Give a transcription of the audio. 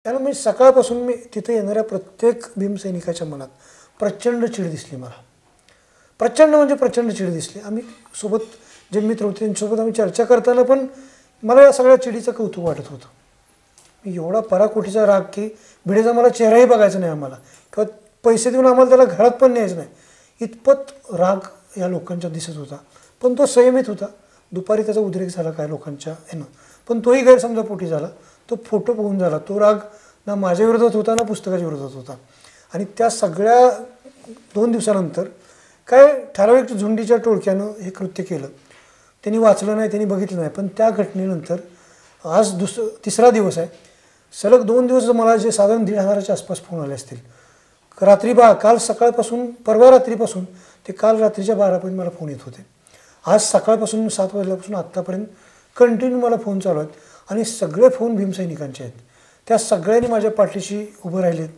त्याला मी सकाळपासून मी तिथे येणाऱ्या प्रत्येक भीमसैनिकाच्या मनात प्रचंड चीड दिसली मला. प्रचंड म्हणजे प्रचंड चीड दिसली. आम्ही सोबत जे मित्र होते त्यांच्यासोबत आम्ही चर्चा करताना पण मला या सगळ्या चिडीचं कौतुक वाटत होतं. मी एवढा पराकोटीचा राग की भिडेचा मला चेहराही बघायचा नाही आम्हाला, किंवा पैसे देऊन आम्हाला त्याला घरात पण न्यायचं नाही, इतपत राग या लोकांच्या दिसत होता. पण तो संयमित होता. दुपारी त्याचा उद्रेक झाला काय लोकांच्या ह्यानं, पण तोही गैरसमजापोटी झाला. तो फोटो बघून झाला. तो राग ना माझ्या विरोधात होता ना पुस्तकाच्या विरोधात होता. आणि त्या सगळ्या 2 दिवसानंतर काय ठराविक झुंडीच्या टोळक्यानं हे कृत्य केलं. त्यांनी वाचलं नाही, त्यांनी बघितलं नाही. पण त्या घटनेनंतर आज तिसरा दिवस आहे. सलग 2 दिवस मला जे साधारण 1,500च्या आसपास फोन आले असतील. रात्री काल सकाळपासून, परवा रात्रीपासून ते काल रात्रीच्या 12पर्यंत मला फोन येत होते. आज सकाळपासून 7 वाजल्यापासून आत्तापर्यंत कंटिन्यू मला फोन चालू आहेत. आणि सगळे फोन भीमसैनिकांचे आहेत. त्या सगळ्यांनी माझ्या पाठीशी उभं राहिलेत.